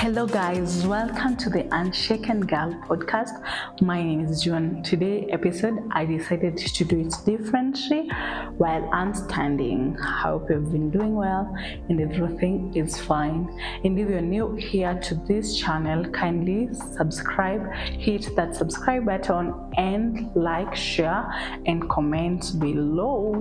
Hello, guys. Welcome to the Unshaken Girl podcast. My name is June. Today episode, I decided to do it differently while I'm standing. I hope you've been doing well and everything is fine. And if you're new here to this channel, kindly subscribe, hit that subscribe button, and like, share, and comment below.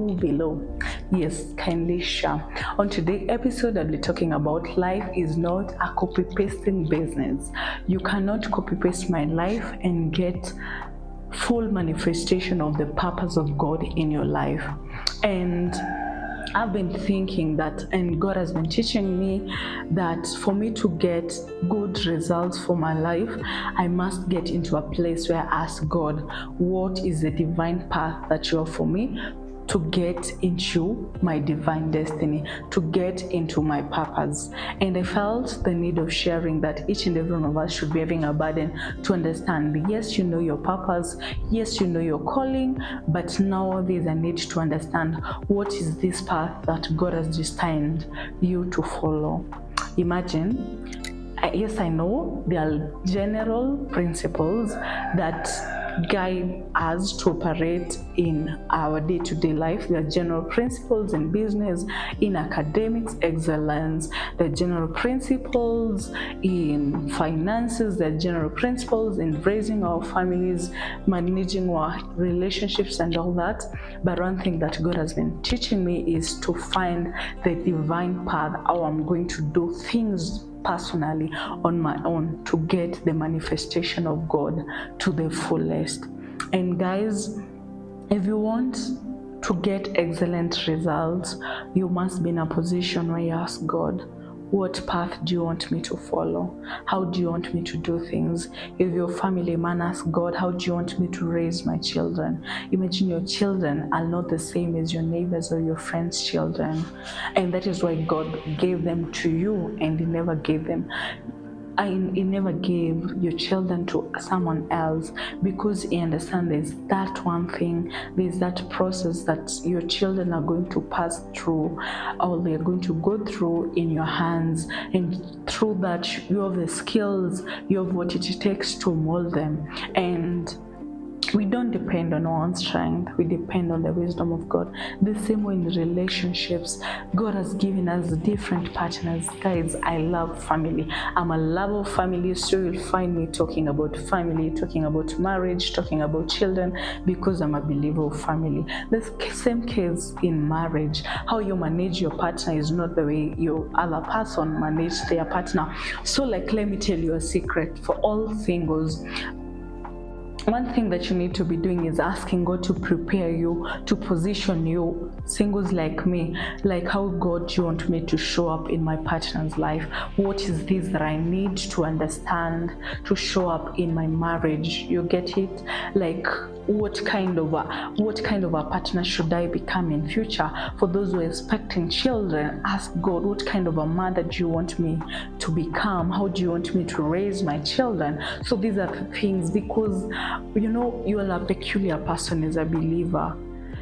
Yes, kindly share. On today's episode, I'll be talking about life is not a copy pasting business. You cannot copy paste my life and get full manifestation of the purpose of God in your life. And I've been thinking that, and God has been teaching me that for me to get good results for my life, I must get into a place where I ask God, what is the divine path that you have for me to get into my divine destiny, to get into my purpose. And I felt the need of sharing that each and every one of us should be having a burden to understand, yes, you know your purpose, yes, you know your calling, but now there's a need to understand what is this path that God has destined you to follow. Imagine, yes, I know there are general principles that guide us to operate in our day-to-day life. There are general principles in business, in academics, excellence. There are general principles in finances. There are general principles in raising our families, managing our relationships and all that. But one thing that God has been teaching me is to find the divine path, how I'm going to do things personally on my own to get the manifestation of God to the fullest. And guys, if you want to get excellent results, you must be in a position where you ask God, what path do you want me to follow? How do you want me to do things? If you're a family man, ask God, how do you want me to raise my children? Imagine your children are not the same as your neighbors or your friends' children. And that is why God gave them to you, and He never gave them. He never gave your children to someone else, because He understands there's that one thing, there's that process that your children are going to pass through, or they're going to go through in your hands, and through that you have the skills, you have what it takes to mold them. And we don't depend on our own strength, we depend on the wisdom of God. The same way in relationships, God has given us different partners. Guys, I love family. I'm a lover of family, so you'll find me talking about family, talking about marriage, talking about children, because I'm a believer of family. The same case in marriage. How you manage your partner is not the way your other person manages their partner. So let me tell you a secret for all singles. One thing that you need to be doing is asking God to prepare you, to position you, singles like me, like how God you want me to show up in my partner's life. What is this that I need to understand to show up in my marriage? You get it? Like what kind of a partner should I become in future? For those who are expecting children, ask God, what kind of a mother do you want me to become? How do you want me to raise my children? So these are the things, because you are a peculiar person as a believer.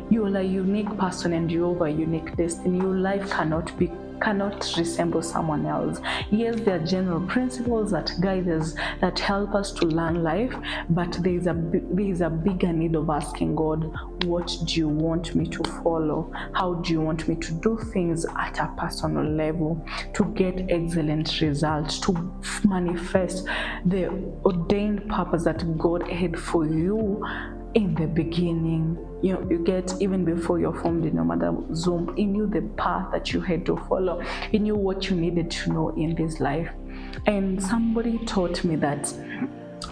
You are a unique person, and you have a unique destiny. Your life cannot resemble someone else. Yes, there are general principles that guide us, that help us to learn life, but there is a bigger need of asking God, what do you want me to follow? How do you want me to do things at a personal level to get excellent results, to manifest the ordained purpose that God had for you in the beginning? You get, even before you're formed in your mother's womb, He knew the path that you had to follow. He knew what you needed to know in this life. And somebody taught me that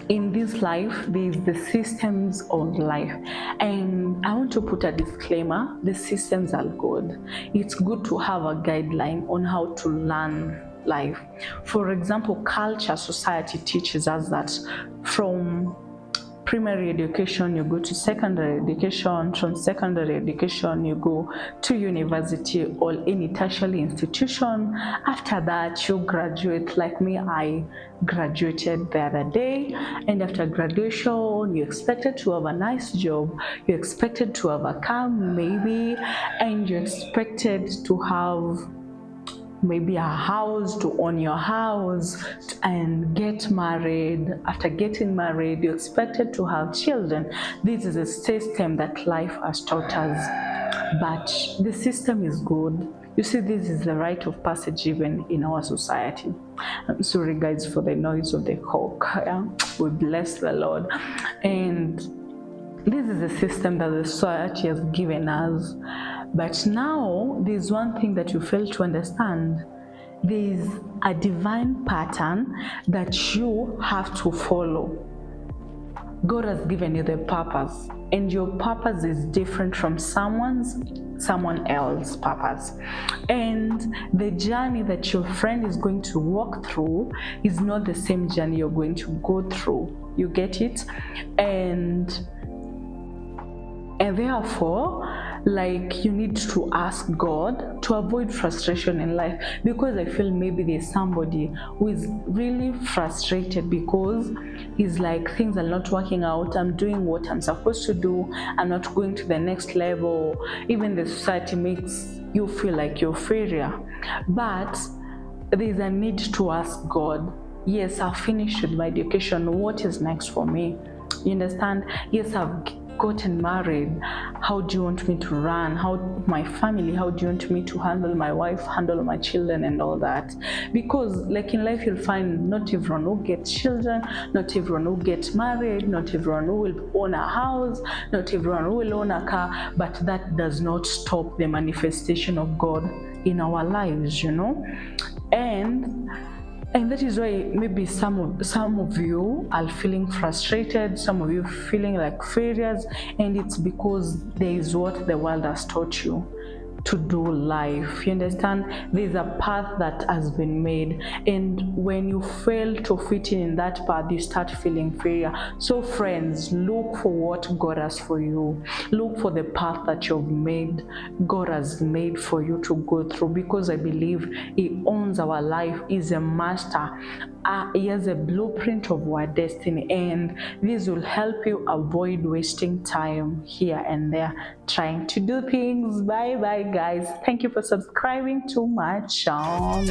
in this life, there's the systems of life. And I want to put a disclaimer, the systems are good. It's good to have a guideline on how to learn life. For example, culture, society teaches us that from primary education you go to secondary education, from secondary education you go to university or any tertiary institution. After that you graduate. Like me, I graduated the other day, and after graduation you're expected to have a nice job, you're expected to have a car maybe, and you're expected to have maybe a house, to own your house and get married. After getting married, you're expected to have children. This is a system that life has taught us, but the system is good. You see, this is the rite of passage even in our society. I'm sorry guys for the noise of the cock. We bless the Lord. And this is a system that the society has given us. But now there's one thing that you fail to understand. There's a divine pattern that you have to follow. God has given you the purpose, and your purpose is different from someone else's purpose. And the journey that your friend is going to walk through is not the same journey you're going to go through. You get it? And therefore, like, you need to ask God to avoid frustration in life, because I feel maybe there's somebody who is really frustrated because he's like, things are not working out, I'm doing what I'm supposed to do, I'm not going to the next level. Even the society makes you feel like you're a failure. But there's a need to ask God, yes, I've finished with my education, what is next for me? You understand? Yes, I've gotten married. How do you want me to run? How my family? How do you want me to handle my wife, handle my children, and all that? Because, like in life, you'll find not everyone will get children, not everyone will get married, not everyone will own a house, not everyone will own a car. But that does not stop the manifestation of God in our lives, you know. And that is why maybe some of you are feeling frustrated, some of you feeling like failures, and it's because there is what the world has taught you to do life. You understand? There's a path that has been made, and when you fail to fit in that path, you start feeling failure. So friends, look for what God has for you. Look for the path that you've made, God has made for you to go through, because I believe He owns our life. He's a master. He has a blueprint of our destiny, and this will help you avoid wasting time here and there trying to do things. Bye bye guys. Thank you for subscribing to my channel.